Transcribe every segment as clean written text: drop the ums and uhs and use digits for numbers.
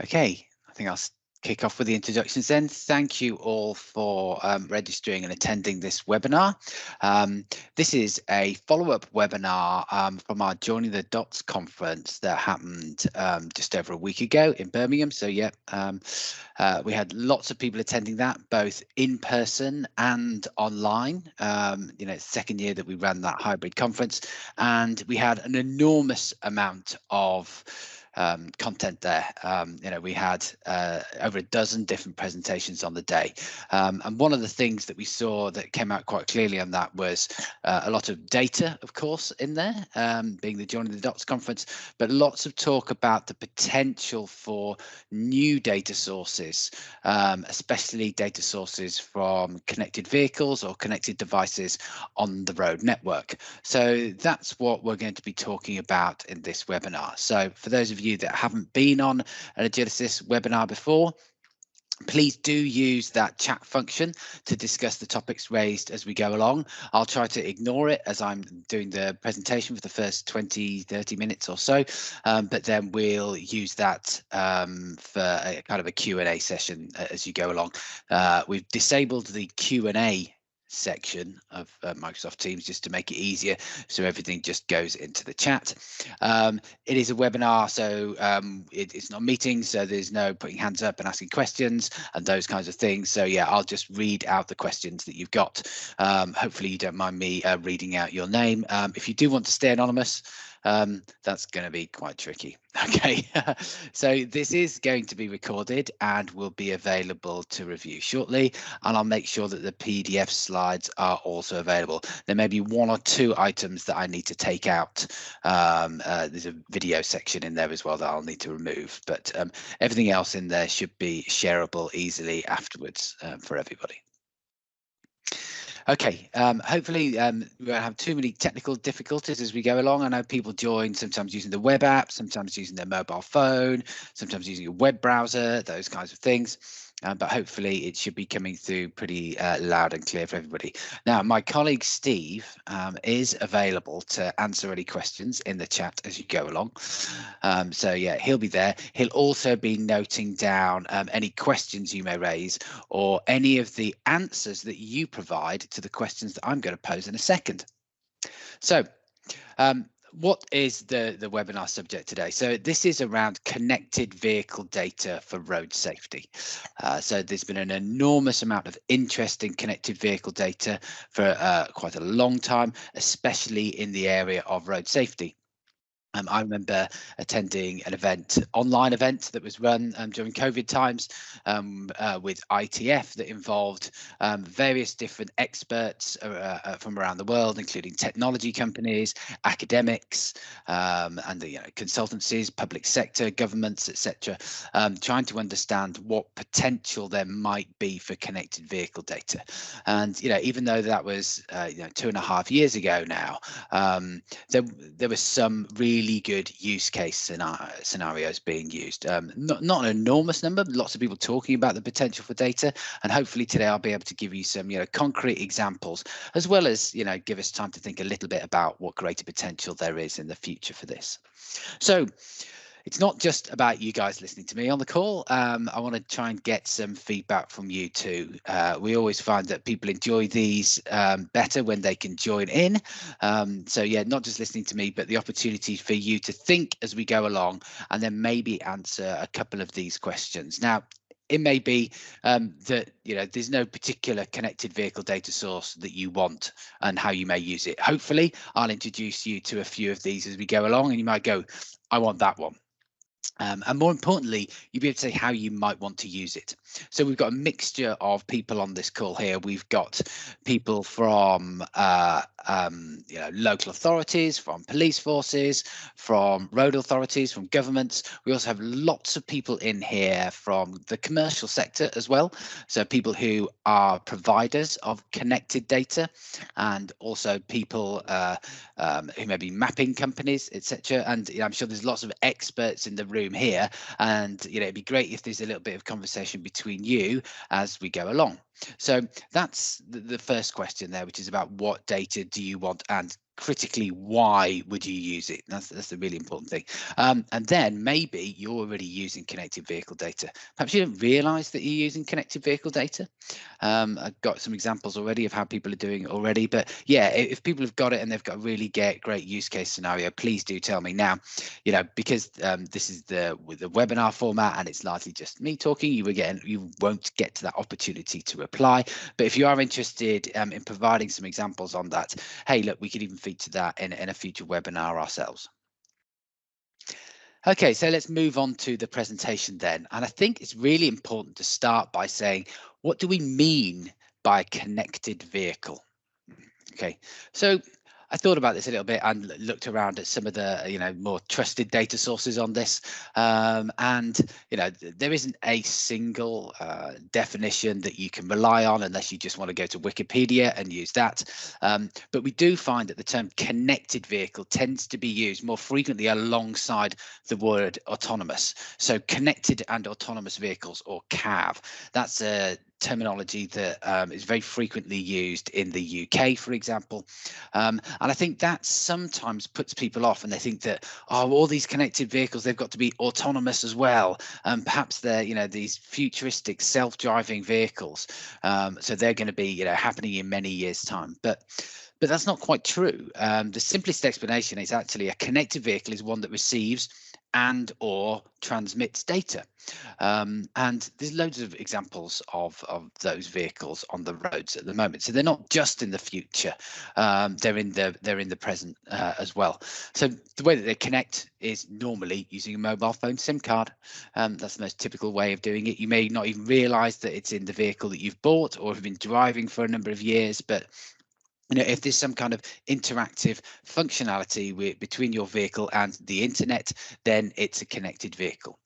Okay, I think I'll kick off with the introductions then. Thank you all for registering and attending this webinar. This is a follow-up webinar from our Joining the Dots conference that happened just over a week ago in Birmingham. So yeah, we had lots of people attending that, both in person and online. You know, it's the second year that we ran that hybrid conference, and we had an enormous amount of content there. You know, we had over a dozen different presentations on the day. And one of the things that we saw that came out quite clearly on that was a lot of data, of course, in there, being the Joining the Dots conference, but lots of talk about the potential for new data sources, especially data sources from connected vehicles or connected devices on the road network. So that's what we're going to be talking about in this webinar. So for those of you that haven't been on an Agilysys webinar before, please do use that chat function to discuss the topics raised as we go along. I'll try to ignore it as I'm doing the presentation for the first 20-30 minutes or so, but then we'll use that for a kind of a Q&A session as you go along. We've disabled the Q&A section of Microsoft Teams just to make it easier, so everything just goes into the chat. It is a webinar, so it's not meetings, so there's no putting hands up and asking questions and those kinds of things. So yeah, I'll just read out the questions that you've got. Hopefully you don't mind me reading out your name. If you do want to stay anonymous, that's going to be quite tricky. Okay, so this is going to be recorded and will be available to review shortly, and I'll make sure that the PDF slides are also available. There may be one or two items that I need to take out. There's a video section in there as well that I'll need to remove, but everything else in there should be shareable easily afterwards for everybody. Okay, hopefully we won't have too many technical difficulties as we go along. I know people join sometimes using the web app, sometimes using their mobile phone, sometimes using a web browser, those kinds of things. But hopefully it should be coming through pretty loud and clear for everybody. Now, my colleague Steve is available to answer any questions in the chat as you go along. So yeah, he'll be there. He'll also be noting down any questions you may raise or any of the answers that you provide to the questions that I'm going to pose in a second. So what is the webinar subject today? So this is around connected vehicle data for road safety. So there's been an enormous amount of interest in connected vehicle data for quite a long time, especially in the area of road safety. I remember attending an event, online event that was run during COVID times with ITF that involved various different experts from around the world, including technology companies, academics, and the consultancies, public sector, governments, etc., trying to understand what potential there might be for connected vehicle data. And even though that was 2.5 years ago now, there was some really good use case scenarios being used. Not an enormous number, but lots of people talking about the potential for data. And hopefully today I'll be able to give you some concrete examples, as well as give us time to think a little bit about what greater potential there is in the future for this. So it's not just about you guys listening to me on the call. I want to try and get some feedback from you too. We always find that people enjoy these better when they can join in. So yeah, not just listening to me, but the opportunity for you to think as we go along and then maybe answer a couple of these questions. Now, it may be that there's no particular connected vehicle data source that you want and how you may use it. Hopefully, I'll introduce you to a few of these as we go along, and you might go, I want that one. And more importantly, you'll be able to say how you might want to use it. So we've got a mixture of people on this call here. We've got people from local authorities, from police forces, from road authorities, from governments. We also have lots of people in here from the commercial sector as well. So people who are providers of connected data, and also people who may be mapping companies, etc. And I'm sure there's lots of experts in the room here, and it'd be great if there's a little bit of conversation between you as we go along. So that's the first question there, which is about what data do you want and critically, why would you use it? That's the really important thing. And then maybe you're already using connected vehicle data. Perhaps you don't realize that you're using connected vehicle data. I've got some examples already of how people are doing it already, but yeah, if people have got it and they've got a really great use case scenario, please do tell me. Now, because this is the webinar format and it's largely just me talking, you won't get to that opportunity to reply. But if you are interested in providing some examples on that, hey, look, we could even feature that in a future webinar ourselves. Okay, so let's move on to the presentation then. And I think it's really important to start by saying, what do we mean by connected vehicle? Okay, so I thought about this a little bit and looked around at some of the more trusted data sources on this, and there isn't a single definition that you can rely on unless you just want to go to Wikipedia and use that. But we do find that the term connected vehicle tends to be used more frequently alongside the word autonomous. So connected and autonomous vehicles, or CAV. That's a terminology that is very frequently used in the UK, for example. And I think that sometimes puts people off, and they think that, oh, all these connected vehicles, they've got to be autonomous as well. Perhaps they're, these futuristic self-driving vehicles. So they're going to be, happening in many years' time. But that's not quite true. The simplest explanation is actually a connected vehicle is one that receives and or transmits data. And there's loads of examples of those vehicles on the roads at the moment. So they're not just in the future, they're in the present as well. So the way that they connect is normally using a mobile phone SIM card. That's the most typical way of doing it. You may not even realize that it's in the vehicle that you've bought or have been driving for a number of years, but if there's some kind of interactive functionality between your vehicle and the internet, then it's a connected vehicle.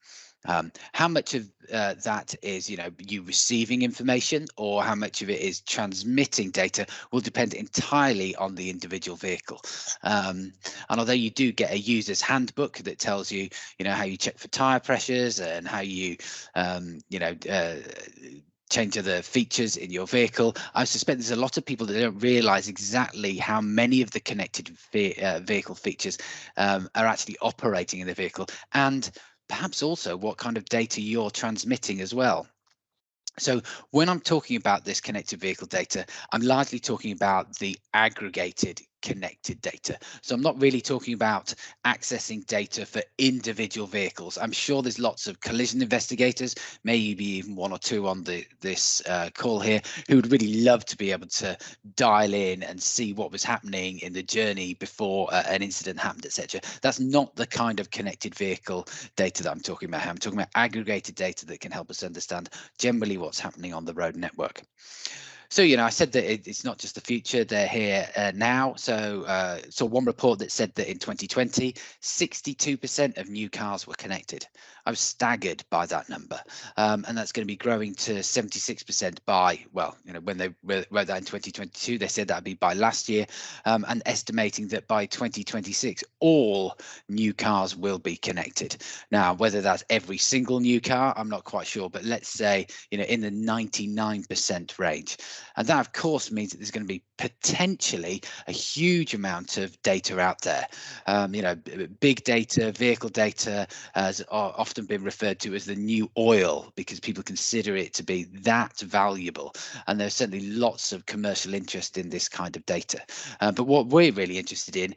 How much of that is, you receiving information, or how much of it is transmitting data will depend entirely on the individual vehicle. And although you do get a user's handbook that tells you, how you check for tire pressures and how you, change other features in your vehicle, I suspect there's a lot of people that don't realize exactly how many of the connected vehicle features are actually operating in the vehicle, and perhaps also what kind of data you're transmitting as well. So when I'm talking about this connected vehicle data, I'm largely talking about the aggregated connected data. So I'm not really talking about accessing data for individual vehicles. I'm sure there's lots of collision investigators, maybe even one or two on this call here, who would really love to be able to dial in and see what was happening in the journey before an incident happened, etc. That's not the kind of connected vehicle data that I'm talking about. I'm talking about aggregated data that can help us understand generally what's happening on the road network. So, I said that it's not just the future, they're here now. So saw one report that said that in 2020, 62% of new cars were connected. I was staggered by that number. And that's going to be growing to 76% by, well, when they wrote that in 2022, they said that'd be by last year, and estimating that by 2026, all new cars will be connected. Now, whether that's every single new car, I'm not quite sure, but let's say, in the 99% range. And that, of course, means that there's going to be potentially a huge amount of data out there. Big data, vehicle data has often been referred to as the new oil, because people consider it to be that valuable. And there's certainly lots of commercial interest in this kind of data. But what we're really interested in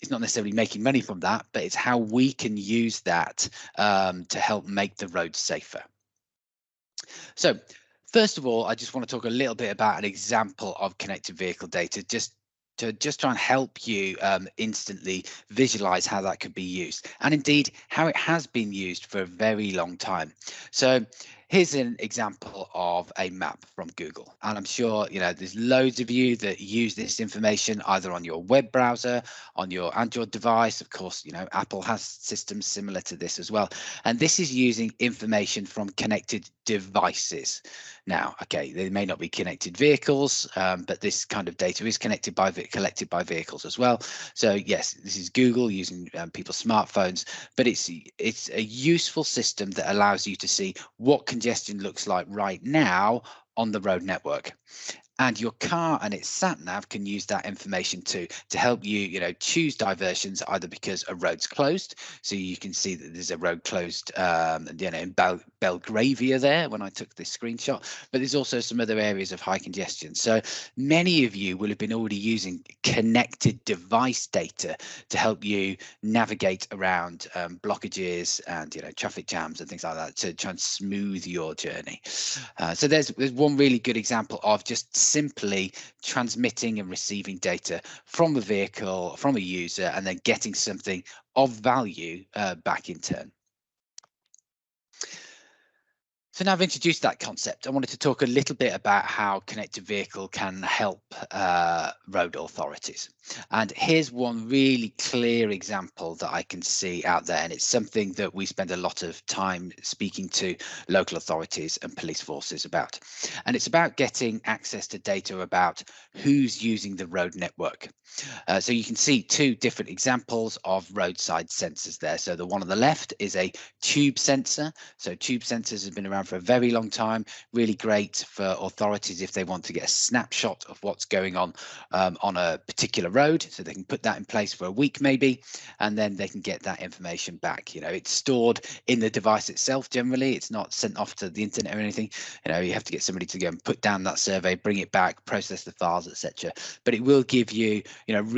is not necessarily making money from that, but it's how we can use that to help make the roads safer. So, first of all, I just want to talk a little bit about an example of connected vehicle data, just to try and help you instantly visualize how that could be used, and indeed how it has been used for a very long time. So here's an example of a map from Google, and I'm sure there's loads of you that use this information either on your web browser, on your Android device. Of course, Apple has systems similar to this as well, and this is using information from connected devices. Now, okay, they may not be connected vehicles, but this kind of data is collected by vehicles as well. So yes, this is Google using people's smartphones, but it's a useful system that allows you to see what congestion looks like right now on the road network. And your car and its sat nav can use that information to help you, choose diversions, either because a road's closed, so you can see that there's a road closed, in Belgravia there when I took this screenshot, but there's also some other areas of high congestion. So many of you will have been already using connected device data to help you navigate around blockages and traffic jams and things like that to try and smooth your journey. So there's one really good example of just simply transmitting and receiving data from a vehicle, from a user, and then getting something of value back in turn. So now I've introduced that concept, I wanted to talk a little bit about how connected vehicle can help road authorities. And here's one really clear example that I can see out there, and it's something that we spend a lot of time speaking to local authorities and police forces about. And it's about getting access to data about who's using the road network. So you can see two different examples of roadside sensors there. So the one on the left is a tube sensor. So tube sensors have been around for a very long time, really great for authorities if they want to get a snapshot of what's going on a particular road. So they can put that in place for a week maybe, and then they can get that information back. It's stored in the device itself generally. It's not sent off to the internet or anything. You have to get somebody to go and put down that survey, bring it back, process the files, etc. But it will give you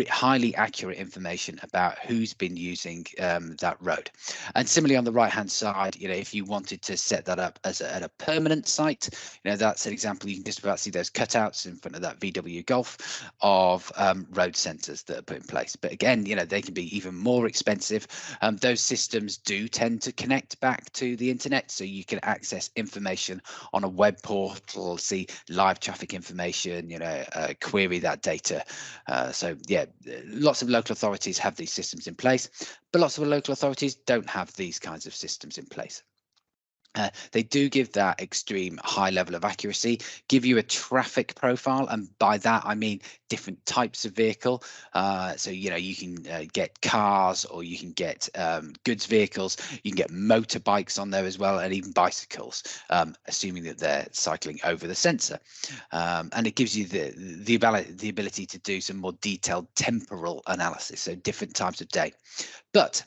highly accurate information about who's been using that road. And similarly on the right hand side, if you wanted to set that up as at a permanent site, that's an example. You can just about see those cutouts in front of that VW Golf of road sensors that are put in place. But again, they can be even more expensive. Those systems do tend to connect back to the internet, so you can access information on a web portal, see live traffic information, query that data. So yeah, lots of local authorities have these systems in place, but lots of local authorities don't have these kinds of systems in place. They do give that extreme high level of accuracy, give you a traffic profile, and by that I mean different types of vehicle. So you can get cars, or you can get goods vehicles, you can get motorbikes on there as well, and even bicycles, assuming that they're cycling over the sensor. And it gives you the ability to do some more detailed temporal analysis, so different types of day. But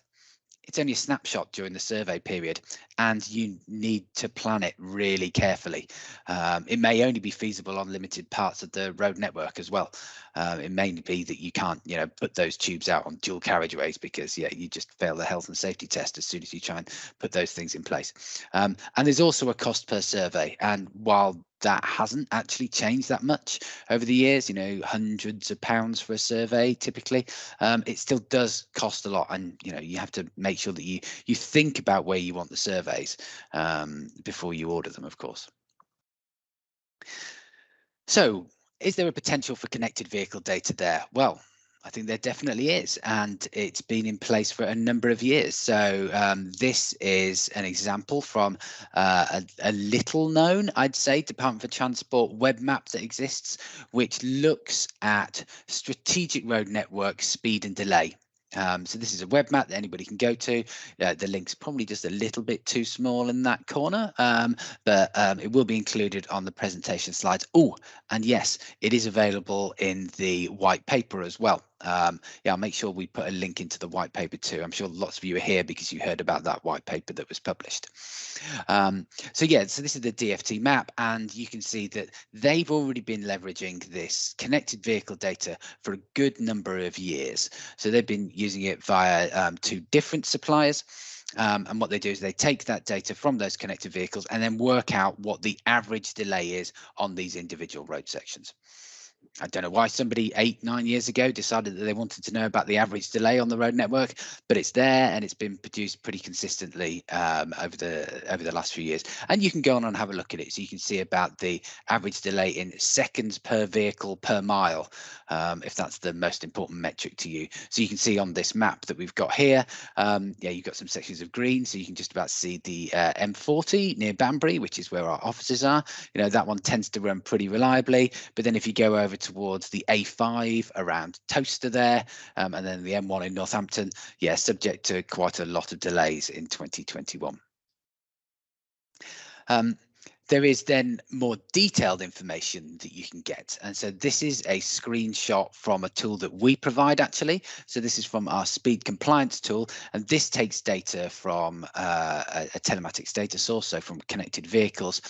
it's only a snapshot during the survey period, and you need to plan it really carefully. It may only be feasible on limited parts of the road network as well. It may be that you can't, put those tubes out on dual carriageways because, you just fail the health and safety test as soon as you try and put those things in place. And there's also a cost per survey. And while that hasn't actually changed that much over the years, hundreds of pounds for a survey typically, it still does cost a lot, and you have to make sure that you think about where you want the surveys before you order them, of course. So is there a potential for connected vehicle data there? Well, I think there definitely is, and it's been in place for a number of years. So this is an example from a little known, I'd say, Department for Transport web map that exists, which looks at strategic road network speed and delay. So this is a web map that anybody can go to. The link's probably just a little bit too small in that corner, but it will be included on the presentation slides. Oh, and yes, it is available in the white paper as well. I'll make sure we put a link into the white paper too. I'm sure lots of you are here because you heard about that white paper that was published. So this is the DFT map, and you can see that they've already been leveraging this connected vehicle data for a good number of years. So they've been using it via two different suppliers. And what they do is they take that data from those connected vehicles and then work out what the average delay is on these individual road sections. I don't know why somebody 8-9 years ago decided that they wanted to know about the average delay on the road network, but it's there and it's been produced pretty consistently over the last few years. And you can go on and have a look at it, so you can see about the average delay in seconds per vehicle per mile, if that's the most important metric to you. So you can see on this map that we've got here, you've got some sections of green, so you can just about see the M40 near Banbury, which is where our offices are. That one tends to run pretty reliably, but then if you go over towards the A5 around Toaster there, and then the M1 in Northampton, subject to quite a lot of delays in 2021. There is then more detailed information that you can get. And so this is a screenshot from a tool that we provide, actually. So this is from our speed compliance tool. And this takes data from a telematics data source, so from connected vehicles,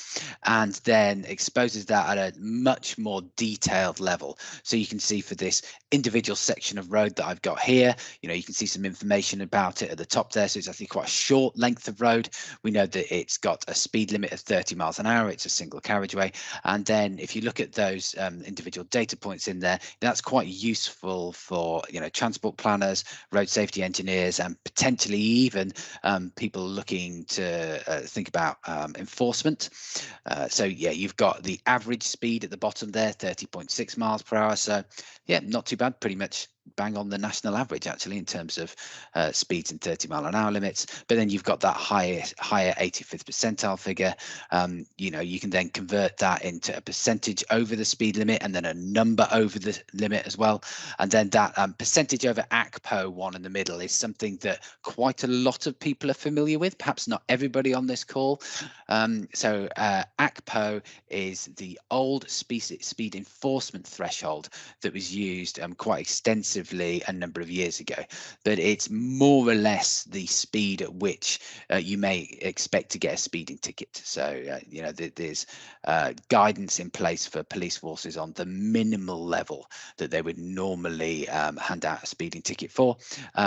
and then exposes that at a much more detailed level. So you can see for this individual section of road that I've got here, you can see some information about it at the top there. So it's actually quite a short length of road. We know that it's got a speed limit of 30 miles an hour. It's a single carriageway. And then if you look at those individual data points in there, that's quite useful for transport planners, road safety engineers, and potentially even people looking to think about enforcement. So yeah, you've got the average speed at the bottom there, 30.6 miles per hour. So yeah, not too bad, pretty much bang on the national average actually in terms of speeds and 30-mile-an-hour limits. But then you've got that higher 85th percentile figure. You can then convert that into a percentage over the speed limit and then a number over the limit as well. And then that percentage over ACPO one in the middle is something that quite a lot of people are familiar with, perhaps not everybody on this call. So ACPO is the old speed enforcement threshold that was used quite extensively a number of years ago, but it's more or less the speed at which you may expect to get a speeding ticket. So there's guidance in place for police forces on the minimal level that they would normally hand out a speeding ticket for.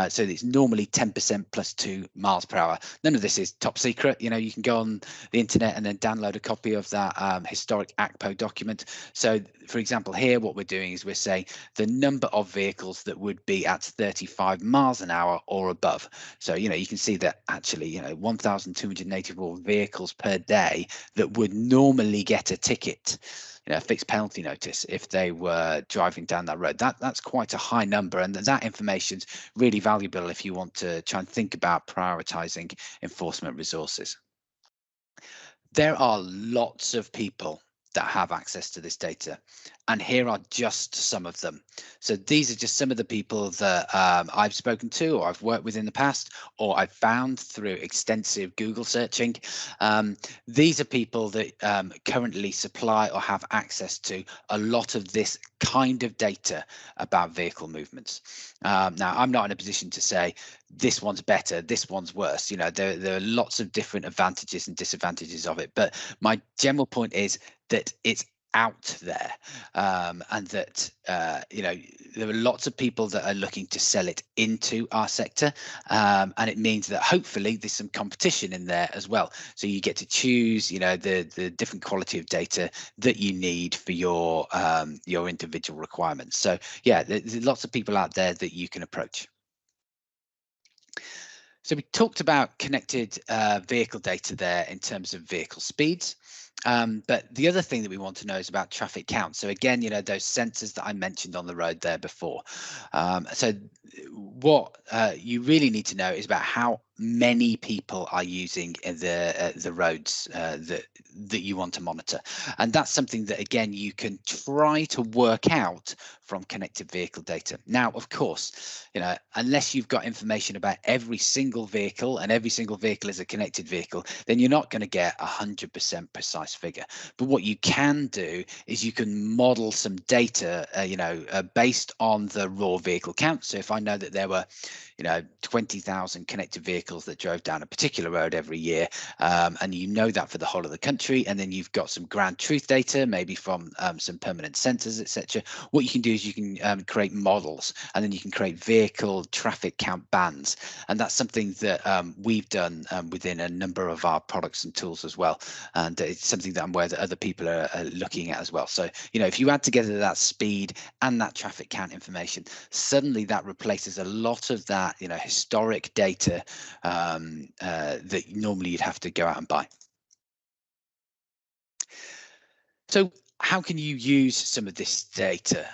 So it's normally 10% plus 2 miles per hour. None of this is top secret. You can go on the internet and then download a copy of that historic ACPO document. So for example, here what we're doing is we're saying the number of vehicles that would be at 35 miles an hour or above. So you can see that actually 1,284 vehicles per day that would normally get a ticket, a fixed penalty notice, if they were driving down that road. That's quite a high number, and that information's really valuable if you want to try and think about prioritizing enforcement resources. There are lots of people that have access to this data, and here are just some of them. So these are just some of the people that I've spoken to or I've worked with in the past, or I've found through extensive Google searching. These are people that currently supply or have access to a lot of this kind of data about vehicle movements. Now, I'm not in a position to say this one's better, this one's worse. There are lots of different advantages and disadvantages of it, but my general point is that it's out there, and that there are lots of people that are looking to sell it into our sector, and it means that hopefully there's some competition in there as well. So you get to choose, the different quality of data that you need for your individual requirements. So yeah, there's lots of people out there that you can approach. So we talked about connected vehicle data there in terms of vehicle speeds. But the other thing that we want to know is about traffic count. So again, those sensors that I mentioned on the road there before. So what you really need to know is about how many people are using the roads that you want to monitor. And that's something that, again, you can try to work out from connected vehicle data. Now, of course, unless you've got information about every single vehicle and every single vehicle is a connected vehicle, then you're not going to get 100% precise figure. But what you can do is you can model some data, based on the raw vehicle count. So if I know that there were 20,000 connected vehicles that drove down a particular road every year, and that for the whole of the country, and then you've got some ground truth data, maybe from some permanent sensors, etc. What you can do is you can create models, and then you can create vehicle traffic count bands, and that's something that we've done within a number of our products and tools as well, and it's something that I'm aware that other people are looking at as well. So if you add together that speed and that traffic count information, suddenly that replaces a lot of that historic data that normally you'd have to go out and buy. So how can you use some of this data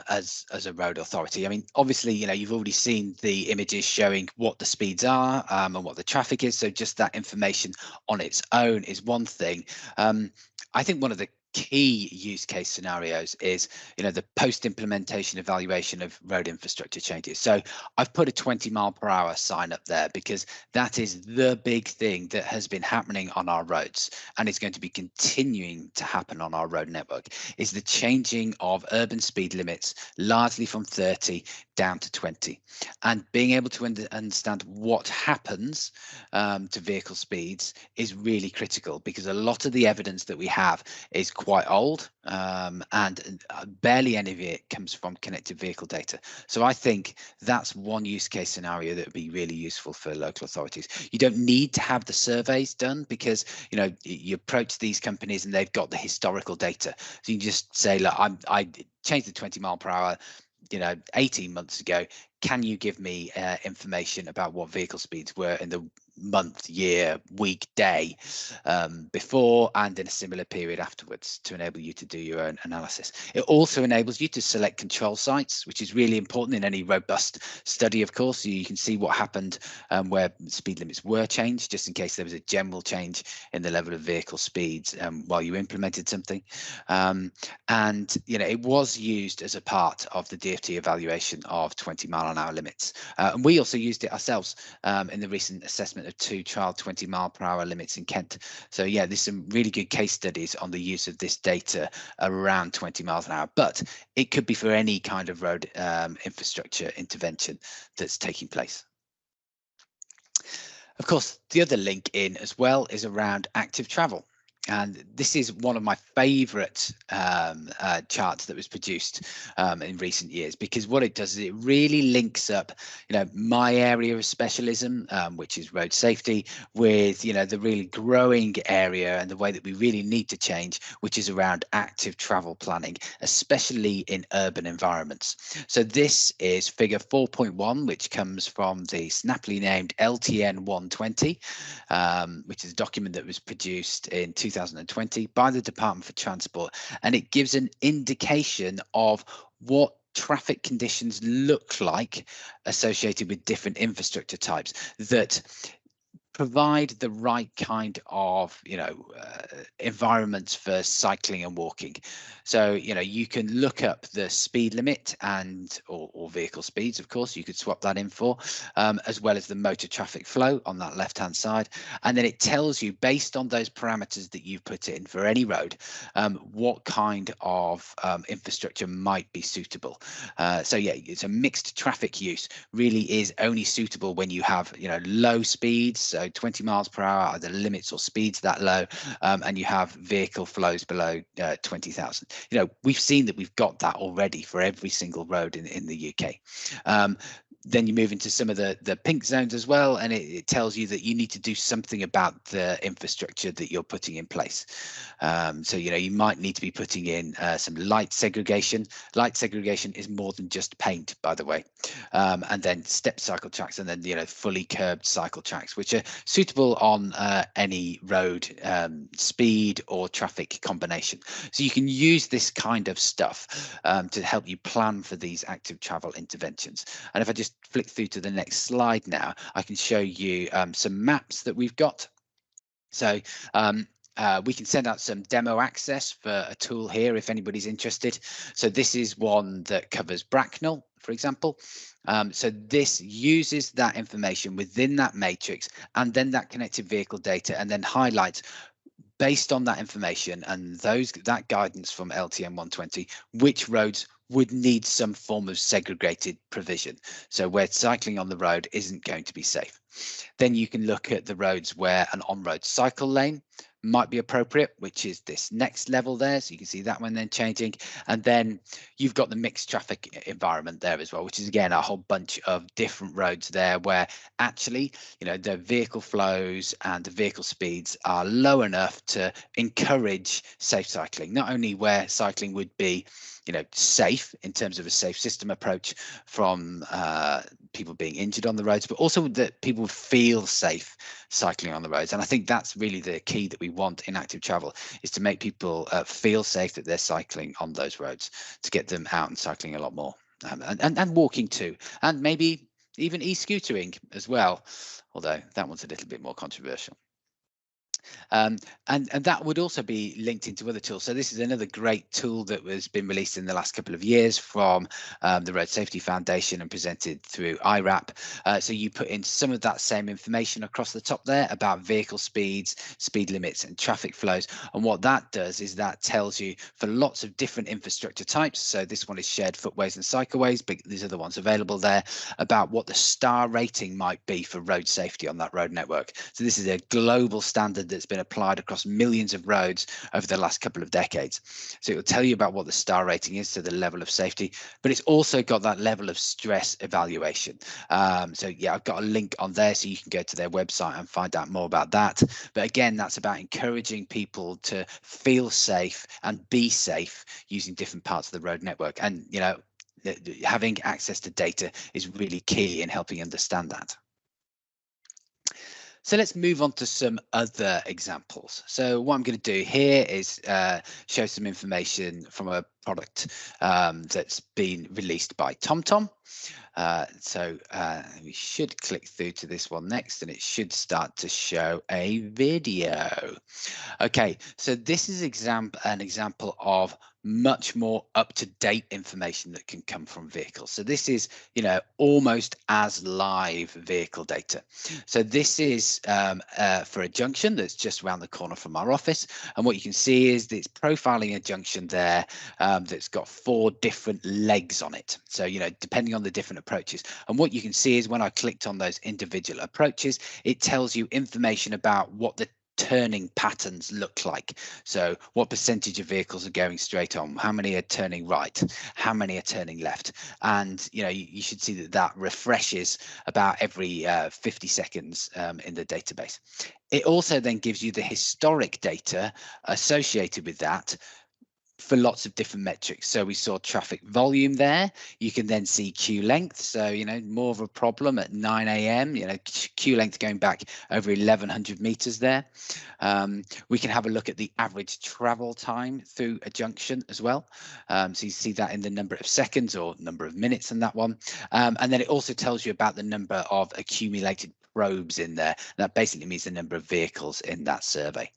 as a road authority? I mean, obviously, you've already seen the images showing what the speeds are and what the traffic is. So just that information on its own is one thing. I think one of the key use case scenarios is, the post-implementation evaluation of road infrastructure changes. So I've put a 20-mile-per-hour sign up there because that is the big thing that has been happening on our roads, and it's going to be continuing to happen on our road network, is the changing of urban speed limits, largely from 30 down to 20. And being able to understand what happens to vehicle speeds is really critical, because a lot of the evidence that we have is quite old, and barely any of it comes from connected vehicle data. So I think that's one use case scenario that would be really useful for local authorities. You don't need to have the surveys done, because you approach these companies and they've got the historical data. So you can just say, look, I changed the 20 mile per hour 18 months ago. Can you give me information about what vehicle speeds were in the month, year, week, day before and in a similar period afterwards, to enable you to do your own analysis. It also enables you to select control sites, which is really important in any robust study, of course. So you can see what happened where speed limits were changed, just in case there was a general change in the level of vehicle speeds while you implemented something. And it was used as a part of the DFT evaluation of 20-mile-an-hour limits. And we also used it ourselves in the recent assessment of 2 trial 20-mile-per-hour limits in Kent. So yeah, there's some really good case studies on the use of this data around 20 miles an hour, but it could be for any kind of road infrastructure intervention that's taking place. Of course, the other link in as well is around active travel. And this is one of my favorite charts that was produced in recent years, because what it does is it really links up, my area of specialism, which is road safety, with, the really growing area and the way that we really need to change, which is around active travel planning, especially in urban environments. So this is figure 4.1, which comes from the snappily named LTN2020, which is a document that was produced in 2020 by the Department for Transport, and it gives an indication of what traffic conditions look like associated with different infrastructure types that provide the right kind of environments for cycling and walking. So you can look up the speed limit and or vehicle speeds, of course you could swap that in for, as well as the motor traffic flow on that left hand side, and then it tells you, based on those parameters that you've put in for any road, what kind of infrastructure might be suitable. So yeah, it's a mixed traffic use really is only suitable when you have low speeds, so 20 miles per hour are the limits or speeds that low, and you have vehicle flows below 20,000. We've seen that we've got that already for every single road in the UK. Then you move into some of the pink zones as well, and it tells you that you need to do something about the infrastructure that you're putting in place. So you might need to be putting in some light segregation. Light segregation is more than just paint, by the way, and then step cycle tracks, and then fully curbed cycle tracks, which are suitable on any road speed or traffic combination. So you can use this kind of stuff to help you plan for these active travel interventions. And if I just flick through to the next slide now, I can show you some maps that we've got. So we can send out some demo access for a tool here if anybody's interested. So this is one that covers Bracknell, for example. So this uses that information within that matrix and then that connected vehicle data, and then highlights, based on that information and that guidance from LTN2020, which roads would need some form of segregated provision. So where cycling on the road isn't going to be safe. Then you can look at the roads where an on-road cycle lane might be appropriate, which is this next level there. So you can see that one then changing. And then you've got the mixed traffic environment there as well, which is again a whole bunch of different roads there where actually, the vehicle flows and the vehicle speeds are low enough to encourage safe cycling, not only where cycling would be safe in terms of a safe system approach from people being injured on the roads, but also that people would feel safe cycling on the roads. And I think that's really the key that we want in active travel, is to make people feel safe that they're cycling on those roads, to get them out and cycling a lot more, and walking too, and maybe even e-scootering as well, although that one's a little bit more controversial. And that would also be linked into other tools. So this is another great tool that has been released in the last couple of years from the Road Safety Foundation and presented through IRAP. So you put in some of that same information across the top there about vehicle speeds, speed limits and traffic flows. And what that does is that tells you for lots of different infrastructure types. So this one is shared footways and cycleways, but there's other ones available there about what the star rating might be for road safety on that road network. So this is a global standard that's been applied across millions of roads over the last couple of decades. So it will tell you about what the star rating is, so the level of safety, but it's also got that level of stress evaluation. So yeah, I've got a link on there so you can go to their website and find out more about that. But again, that's about encouraging people to feel safe and be safe using different parts of the road network. And, you know, having access to data is really key in helping understand that. So let's move on to some other examples. So what I'm going to do here is show some information from a product that's been released by TomTom. So we should click through to this one next, and it should start to show a video. Okay, so this is an example of much more up-to-date information that can come from vehicles. So this is, you know, almost as live vehicle data. So this is for a junction that's just around the corner from our office. And what you can see is that it's profiling a junction there that's got 4 different legs on it. So, you know, depending on the different approaches. And what you can see is when I clicked on those individual approaches, it tells you information about what the turning patterns look like. So what percentage of vehicles are going straight on, how many are turning right, how many are turning left, and you know you should see that that refreshes about every 50 seconds in the database. It also then gives you the historic data associated with that for lots of different metrics. So we saw traffic volume there. You can then see queue length. So, you know, more of a problem at 9 a.m., you know, queue length going back over 1,100 meters there. We can have a look at the average travel time through a junction as well. So you see that in the number of seconds or number of minutes in that one. And then it also tells you about the number of accumulated probes in there. That basically means the number of vehicles in that survey.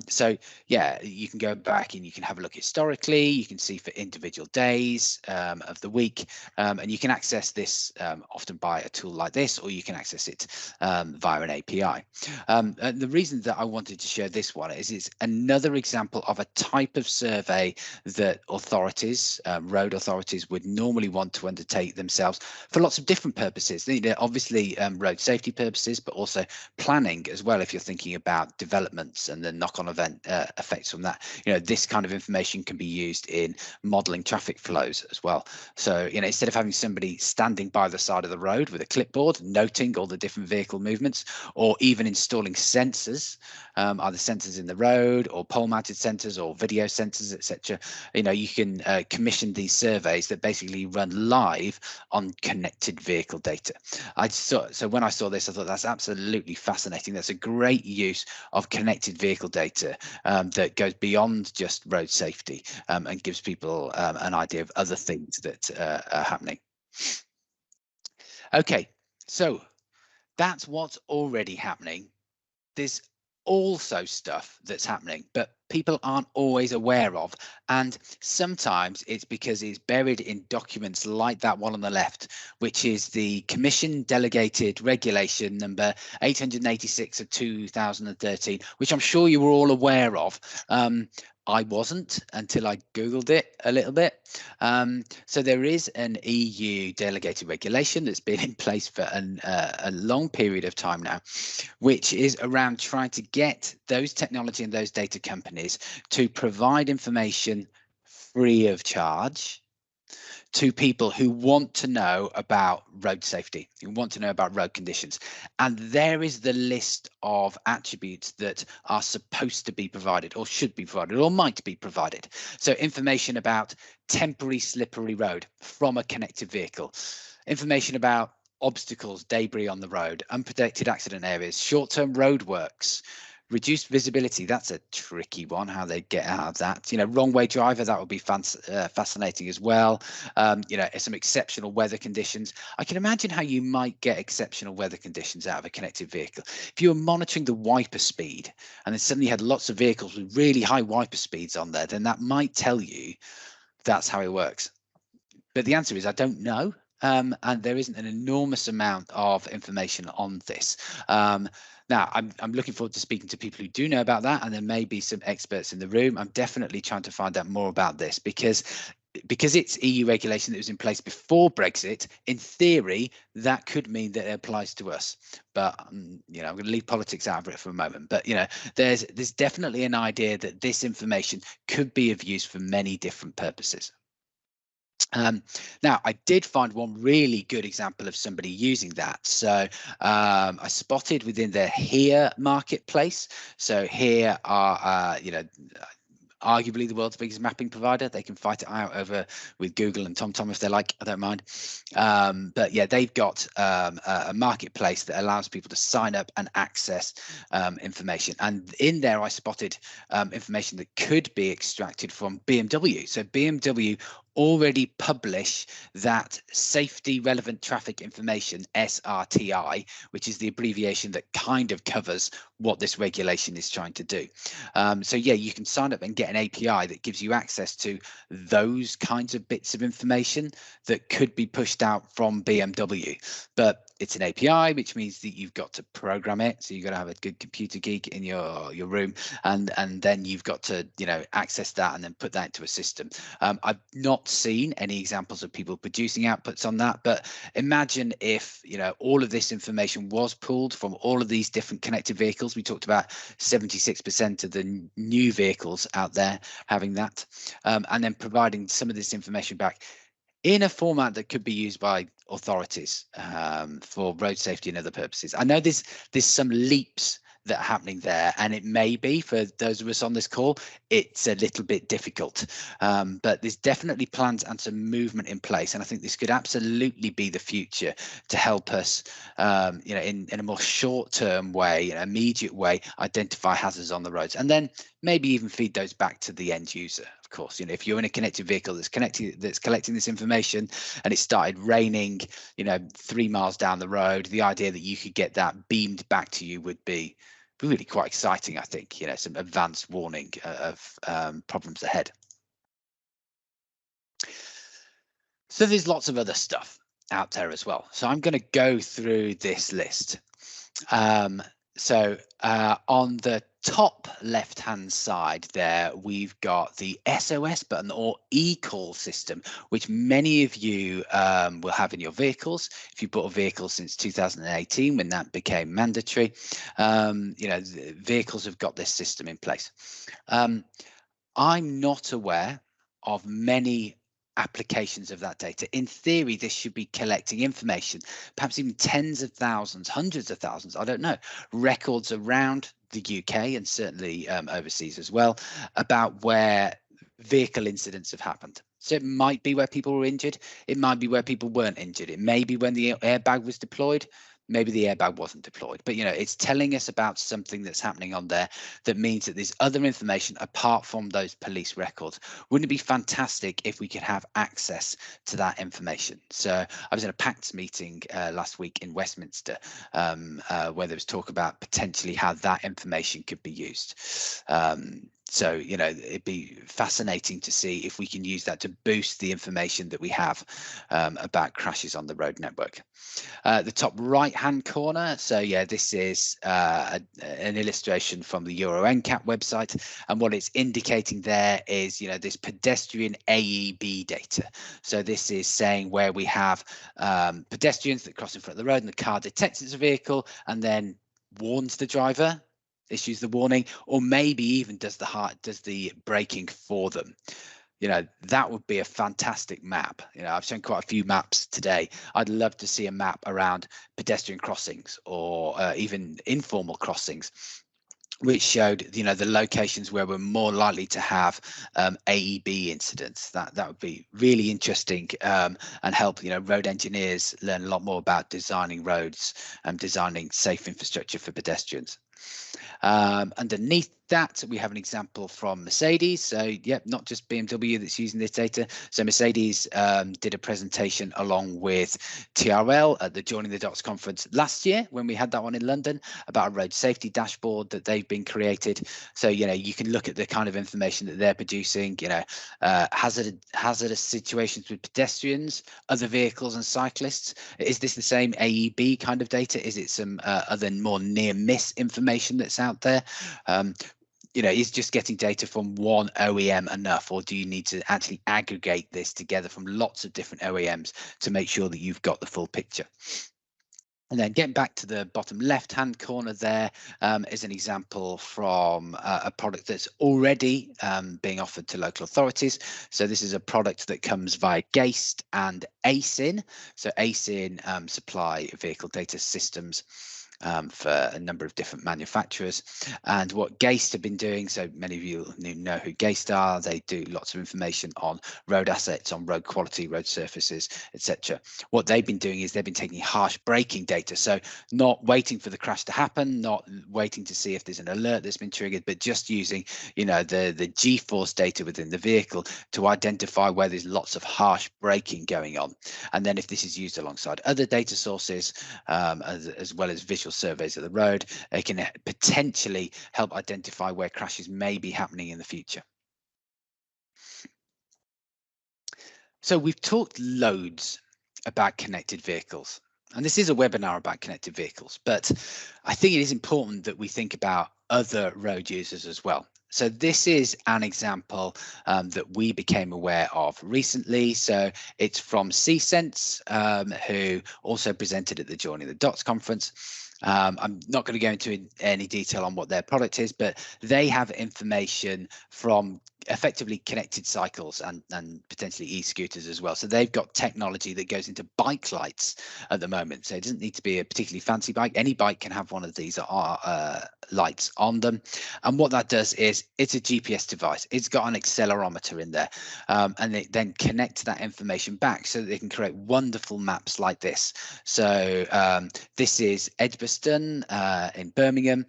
So yeah, you can go back and you can have a look historically. You can see for individual days of the week, and you can access this often by a tool like this, or you can access it via an API. And the reason that I wanted to share this one is it's another example of a type of survey that authorities, road authorities, would normally want to undertake themselves for lots of different purposes. You know, obviously road safety purposes, but also planning as well. If you're thinking about developments and the knock-on event effects from that, you know, this kind of information can be used in modeling traffic flows as well. So, you know, instead of having somebody standing by the side of the road with a clipboard noting all the different vehicle movements, or even installing sensors, either sensors in the road or pole-mounted sensors or video sensors, etc. You know, you can commission these surveys that basically run live on connected vehicle data. So when I saw this, I thought that's absolutely fascinating. That's a great use of connected vehicle data that goes beyond just road safety and gives people an idea of other things that are happening. Okay, so that's what's already happening. There's also stuff that's happening, but people aren't always aware of. And sometimes it's because it's buried in documents like that one on the left, which is the Commission Delegated Regulation number 886 of 2013, which I'm sure you were all aware of. I wasn't until I Googled it a little bit. So there is an EU delegated regulation that's been in place for a long period of time now, which is around trying to get those technology and those data companies to provide information free of charge to people who want to know about road safety, who want to know about road conditions. And there is the list of attributes that are supposed to be provided or should be provided or might be provided. So information about temporary slippery road from a connected vehicle, information about obstacles, debris on the road, unprotected accident areas, short-term roadworks, Reduced visibility, that's a tricky one, how they get out of that. Wrong way driver, that would be fascinating as well. Some exceptional weather conditions. I can imagine how you might get exceptional weather conditions out of a connected vehicle. If you were monitoring the wiper speed and then suddenly had lots of vehicles with really high wiper speeds on there, then that might tell you that's how it works. But the answer is I don't know. And there isn't an enormous amount of information on this. Now, I'm looking forward to speaking to people who do know about that, and there may be some experts in the room. I'm definitely trying to find out more about this because it's EU regulation that was in place before Brexit. In theory, that could mean that it applies to us. But I'm going to leave politics out of it for a moment. But there's definitely an idea that this information could be of use for many different purposes. Now, I did find one really good example of somebody using that. So I spotted within the Here marketplace. So Here are, arguably the world's biggest mapping provider. They can fight it out over with Google and TomTom if they like. I don't mind. But yeah, they've got a marketplace that allows people to sign up and access information. And in there, I spotted information that could be extracted from BMW. So BMW already publish that safety relevant traffic information, SRTI, which is the abbreviation that kind of covers what this regulation is trying to do. So yeah, you can sign up and get an API that gives you access to those kinds of bits of information that could be pushed out from BMW. But it's an API, which means that you've got to program it. So you've got to have a good computer geek in your room, and then you've got to access that and then put that into a system. I've not seen any examples of people producing outputs on that, but imagine if all of this information was pulled from all of these different connected vehicles. We talked about 76% of the new vehicles out there having that, and then providing some of this information back in a format that could be used by authorities for road safety and other purposes. I know there's some leaps that are happening there, and it may be, for those of us on this call, it's a little bit difficult, but there's definitely plans and some movement in place, and I think this could absolutely be the future to help us in a more short-term way, immediate way, identify hazards on the roads, and then maybe even feed those back to the end user. Of course, if you're in a connected vehicle that's collecting this information, and it started raining 3 miles down the road, the idea that you could get that beamed back to you would be really quite exciting. I think some advanced warning of problems ahead. So there's lots of other stuff out there as well, so I'm going to go through this list. So on the top left hand side there, we've got the SOS button or e-call system, which many of you will have in your vehicles. If you bought a vehicle since 2018, when that became mandatory, vehicles have got this system in place. I'm not aware of many applications of that data. In theory, this should be collecting information, perhaps even tens of thousands, hundreds of thousands, I don't know, records around the UK and certainly overseas as well, about where vehicle incidents have happened. So it might be where people were injured, it might be where people weren't injured, it may be when the airbag was deployed, maybe the airbag wasn't deployed, but it's telling us about something that's happening on there that means that there's other information apart from those police records. Wouldn't it be fantastic if we could have access to that information? So I was in a PACTS meeting last week in Westminster where there was talk about potentially how that information could be used. So, it'd be fascinating to see if we can use that to boost the information that we have about crashes on the road network. The top right-hand corner. So, yeah, this is an illustration from the Euro NCAP website. And what it's indicating there is, this pedestrian AEB data. So this is saying where we have pedestrians that cross in front of the road and the car detects it's a vehicle and then warns the driver, issues the warning, or maybe even does the braking for them. That would be a fantastic map. I've shown quite a few maps today. I'd love to see a map around pedestrian crossings or even informal crossings, which showed the locations where we're more likely to have AEB incidents. That would be really interesting and help road engineers learn a lot more about designing roads and designing safe infrastructure for pedestrians. Underneath that, we have an example from Mercedes. So, yeah, not just BMW that's using this data. So Mercedes did a presentation along with TRL at the Joining the Dots conference last year when we had that one in London about a road safety dashboard that they've been created. So, you know, you can look at the kind of information that they're producing, you know, hazardous situations with pedestrians, other vehicles and cyclists. Is this the same AEB kind of data? Is it some other more near miss information that's out there? You know, is just getting data from one OEM enough, or do you need to actually aggregate this together from lots of different OEMs to make sure that you've got the full picture? And then getting back to the bottom left-hand corner there is an example from a product that's already being offered to local authorities. So this is a product that comes via GAST and ACIN. So ACIN supply vehicle data systems for a number of different manufacturers. And what GAST have been doing, so many of you know who GAST are, they do lots of information on road assets, on road quality, road surfaces, etc. What they've been doing is they've been taking harsh braking data, so not waiting for the crash to happen, not waiting to see if there's an alert that's been triggered, but just using, you know, the G-force data within the vehicle to identify where there's lots of harsh braking going on. And then if this is used alongside other data sources, as well as visual surveys of the road, it can potentially help identify where crashes may be happening in the future. So we've talked loads about connected vehicles, and this is a webinar about connected vehicles, but I think it is important that we think about other road users as well. So this is an example that we became aware of recently. So it's from C-Sense, who also presented at the Joining the Dots conference. I'm not going to go into any detail on what their product is, but they have information from effectively connected cycles and potentially e-scooters as well. So they've got technology that goes into bike lights at the moment. So it doesn't need to be a particularly fancy bike. Any bike can have one of these lights on them. And what that does is it's a GPS device. It's got an accelerometer in there, and they then connect that information back so that they can create wonderful maps like this. So this is Edgbaston in Birmingham.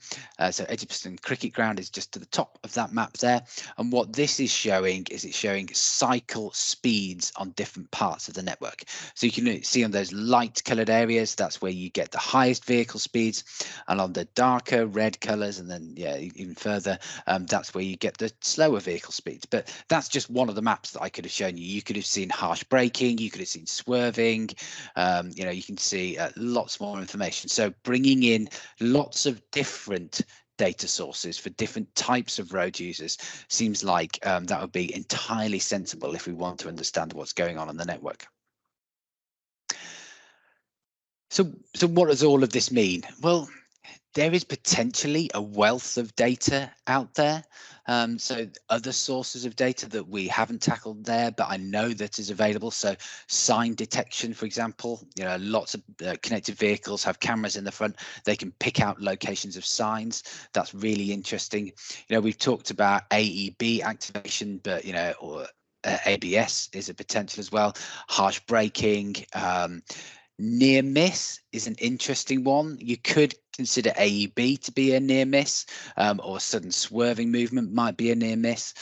So Edgbaston Cricket Ground is just to the top of that map there. And what this is showing is it's showing cycle speeds on different parts of the network. So you can see on those light coloured areas, that's where you get the highest vehicle speeds, and on the darker red colours, and then even further, that's where you get the slower vehicle speeds. But that's just one of the maps that I could have shown you. You could have seen harsh braking, you could have seen swerving, you know, you can see lots more information. So bringing in lots of different data sources for different types of road users seems like that would be entirely sensible if we want to understand what's going on the network. So what does all of this mean? Well, there is potentially a wealth of data out there. So other sources of data that we haven't tackled there, but I know that is available. So sign detection, for example, you know, lots of connected vehicles have cameras in the front. They can pick out locations of signs. That's really interesting. You know, we've talked about AEB activation, but, you know, or ABS is a potential as well. Harsh braking. Near miss is an interesting one. You could consider AEB to be a near miss, or sudden swerving movement might be a near miss.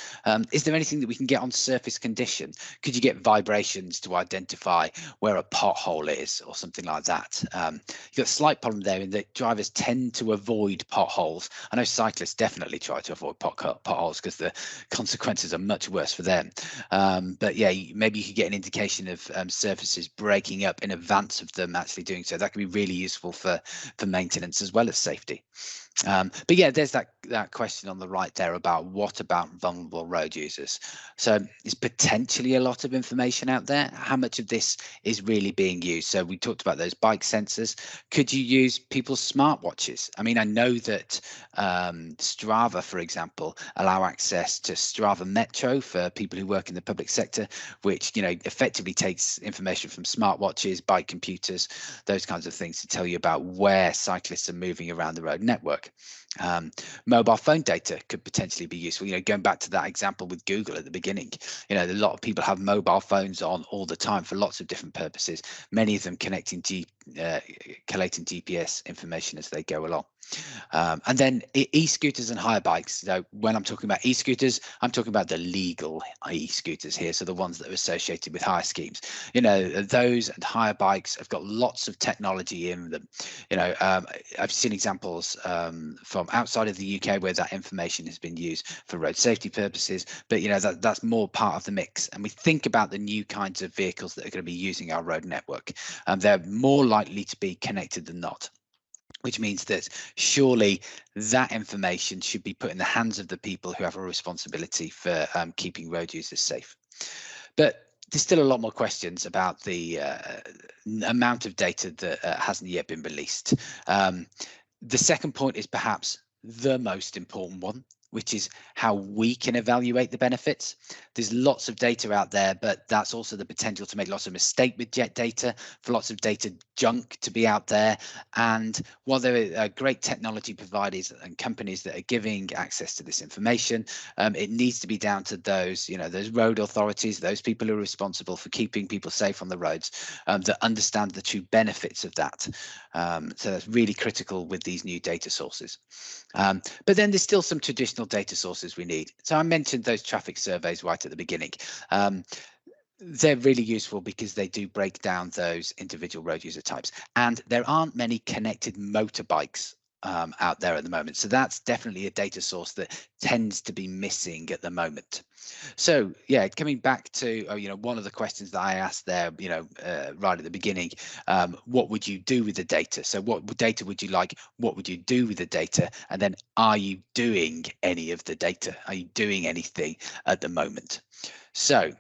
Is there anything that we can get on surface condition? Could you get vibrations to identify where a pothole is or something like that? You've got a slight problem there in that drivers tend to avoid potholes. I know cyclists definitely try to avoid potholes because the consequences are much worse for them. But yeah, maybe you could get an indication of surfaces breaking up in advance of them actually doing so. That could be really useful for maintenance as well as safety. But yeah, there's that question on the right there about what about vulnerable road users. So there's potentially a lot of information out there. How much of this is really being used? So we talked about those bike sensors. Could you use people's smartwatches? I mean, I know that Strava, for example, allow access to Strava Metro for people who work in the public sector, which, you know, effectively takes information from smartwatches, bike computers, those kinds of things to tell you about where cyclists are moving around the road network. Mobile phone data could potentially be useful. Going back to that example with Google at the beginning, a lot of people have mobile phones on all the time for lots of different purposes, many of them collating GPS information as they go along. And then e-scooters and hire bikes. So when I'm talking about e-scooters, I'm talking about the legal e-scooters here. So the ones that are associated with hire schemes. Those and hire bikes have got lots of technology in them. I've seen examples from outside of the UK where that information has been used for road safety purposes. But that's more part of the mix. And we think about the new kinds of vehicles that are going to be using our road network. They're more likely to be connected than not, which means that surely that information should be put in the hands of the people who have a responsibility for keeping road users safe. But there's still a lot more questions about the amount of data that hasn't yet been released. The second point is perhaps the most important one, which is how we can evaluate the benefits. There's lots of data out there, but that's also the potential to make lots of mistakes with jet data, for lots of data junk to be out there. And while there are great technology providers and companies that are giving access to this information, it needs to be down to those, those road authorities, those people who are responsible for keeping people safe on the roads, that understand the true benefits of that. So that's really critical with these new data sources. But then there's still some traditional data sources we need. So I mentioned those traffic surveys right at the beginning. They're really useful because they do break down those individual road user types. And there aren't many connected motorbikes out there at the moment. So that's definitely a data source that tends to be missing at the moment. So yeah, coming back to one of the questions that I asked there, right at the beginning, what would you do with the data? So what data would you like? What would you do with the data? And then are you doing any of the data? Are you doing anything at the moment? So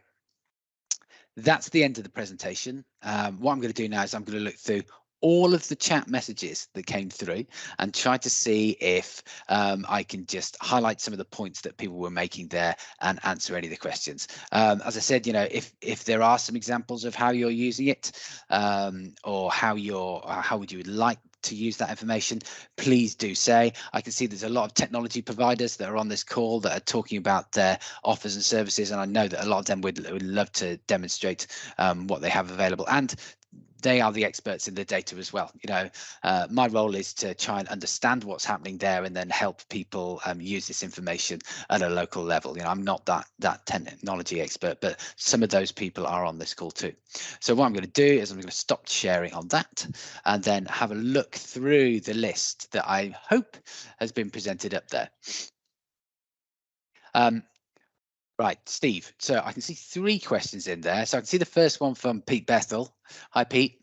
that's the end of the presentation. What I'm going to do now is I'm going to look through all of the chat messages that came through and try to see if I can just highlight some of the points that people were making there and answer any of the questions. As I said, if there are some examples of how you're using it, or how would you like to use that information, please do say. I can see there's a lot of technology providers that are on this call that are talking about their offers and services, and I know that a lot of them would love to demonstrate what they have available, and they are the experts in the data as well. My role is to try and understand what's happening there and then help people use this information at a local level. I'm not that technology expert, but some of those people are on this call too. So what I'm going to do is I'm going to stop sharing on that and then have a look through the list that I hope has been presented up there. Right, Steve. So I can see 3 questions in there. So I can see the first one from Pete Bethel. Hi, Pete.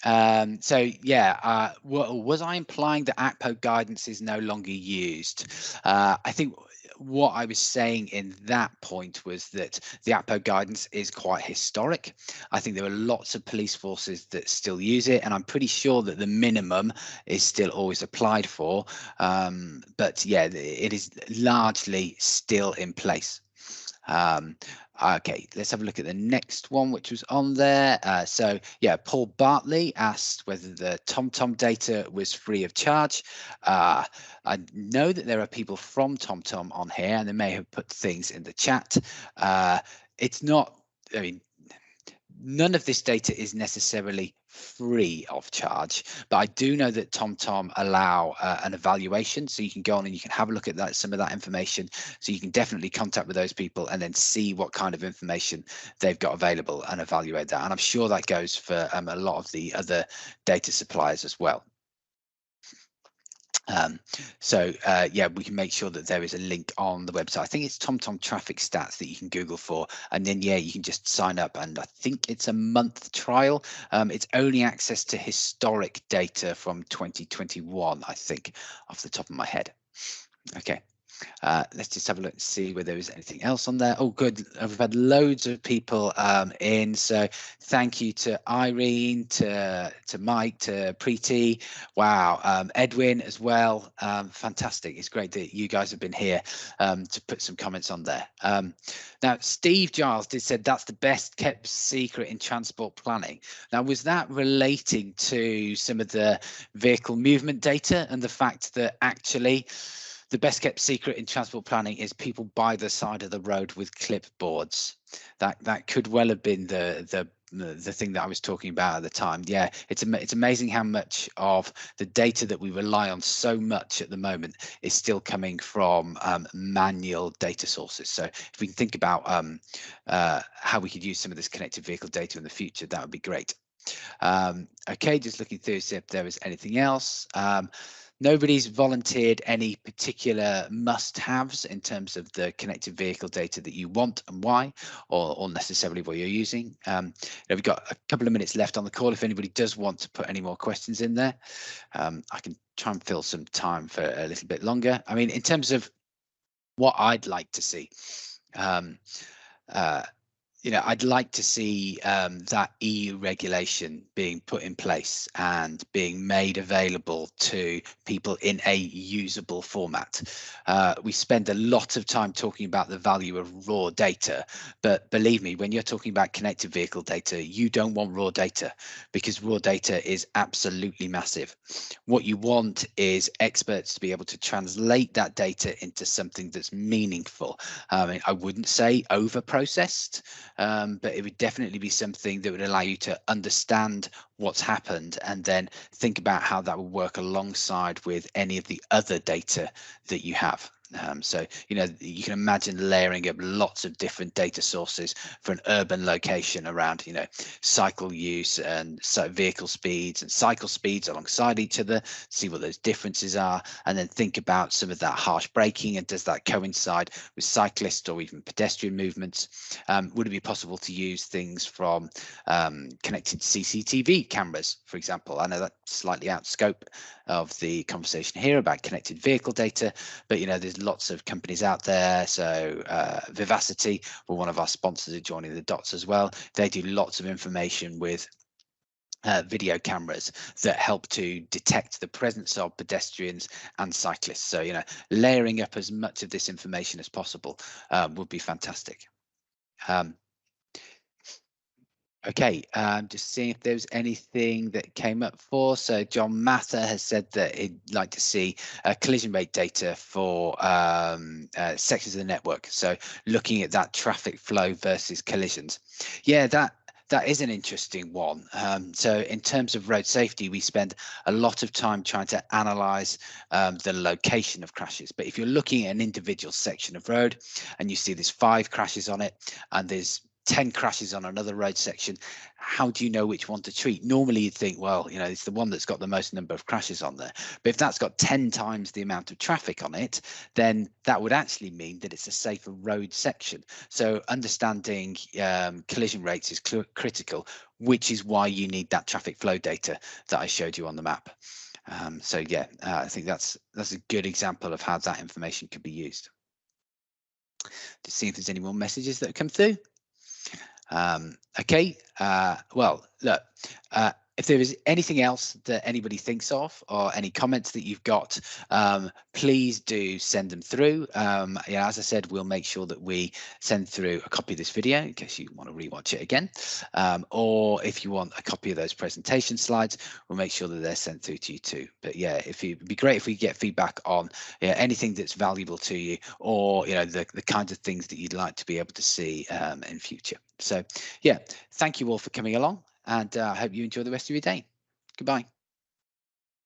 So yeah, was I implying that ACPO guidance is no longer used? I think what I was saying in that point was that the ACPO guidance is quite historic. I think there are lots of police forces that still use it, and I'm pretty sure that the minimum is still always applied for. But yeah, it is largely still in place. Okay, let's have a look at the next one, which was on there. So yeah, Paul Bartley asked whether the TomTom data was free of charge. I know that there are people from TomTom on here, and they may have put things in the chat. It's not, I mean, none of this data is necessarily free of charge, but I do know that TomTom allow an evaluation, so you can go on and you can have a look at that, some of that information, so you can definitely contact with those people and then see what kind of information they've got available and evaluate that. And I'm sure that goes for a lot of the other data suppliers as well. Yeah, we can make sure that there is a link on the website. I think it's TomTom traffic stats that you can Google for, and then yeah, you can just sign up, and I think it's a month trial. It's only access to historic data from 2021, I think, off the top of my head. Okay. Let's just have a look and see whether there is anything else on there. Oh, good. We've had loads of people in. So thank you to Irene, to Mike, to Preeti. Wow. Edwin as well. Fantastic. It's great that you guys have been here to put some comments on there. Now, Steve Giles did said that's the best kept secret in transport planning. Now, was that relating to some of the vehicle movement data and the fact that actually the best kept secret in transport planning is people by the side of the road with clipboards? That could well have been the thing that I was talking about at the time. Yeah, it's amazing how much of the data that we rely on so much at the moment is still coming from manual data sources. So if we can think about how we could use some of this connected vehicle data in the future, that would be great. Okay, just looking through, see if there is anything else. Nobody's volunteered any particular must-haves in terms of the connected vehicle data that you want and why, or necessarily what you're using. We've got a couple of minutes left on the call. If anybody does want to put any more questions in there, I can try and fill some time for a little bit longer. I mean, in terms of what I'd like to see, I'd like to see that EU regulation being put in place and being made available to people in a usable format. We spend a lot of time talking about the value of raw data, but believe me, when you're talking about connected vehicle data, you don't want raw data because raw data is absolutely massive. What you want is experts to be able to translate that data into something that's meaningful. I wouldn't say over-processed, but it would definitely be something that would allow you to understand what's happened and then think about how that will work alongside with any of the other data that you have. So, you can imagine layering up lots of different data sources for an urban location around, cycle use and vehicle speeds and cycle speeds alongside each other, see what those differences are, and then think about some of that harsh braking and does that coincide with cyclists or even pedestrian movements? Would it be possible to use things from connected CCTV cameras, for example? I know that's slightly out of scope of the conversation here about connected vehicle data, but there's lots of companies out there. So Vivacity, well, one of our sponsors, are joining the dots as well. They do lots of information with video cameras that help to detect the presence of pedestrians and cyclists. So layering up as much of this information as possible would be fantastic. Okay, just seeing if there's anything that came up for. So John Mather has said that he'd like to see collision rate data for sections of the network. So looking at that traffic flow versus collisions. Yeah, that is an interesting one. So in terms of road safety, we spend a lot of time trying to analyze the location of crashes. But if you're looking at an individual section of road and you see there's 5 crashes on it and there's 10 crashes on another road section, how do you know which one to treat? Normally you'd think, well, it's the one that's got the most number of crashes on there. But if that's got 10 times the amount of traffic on it, then that would actually mean that it's a safer road section. So understanding collision rates is critical, which is why you need that traffic flow data that I showed you on the map. So yeah, I think that's a good example of how that information could be used. To see if there's any more messages that have come through. Okay, well, look, if there is anything else that anybody thinks of or any comments that you've got, please do send them through. As I said, we'll make sure that we send through a copy of this video in case you want to rewatch it again. Or if you want a copy of those presentation slides, we'll make sure that they're sent through to you too. But yeah, it'd be great if we get feedback on anything that's valuable to you, or the kinds of things that you'd like to be able to see in future. So yeah, thank you all for coming along, and I hope you enjoy the rest of your day. Goodbye.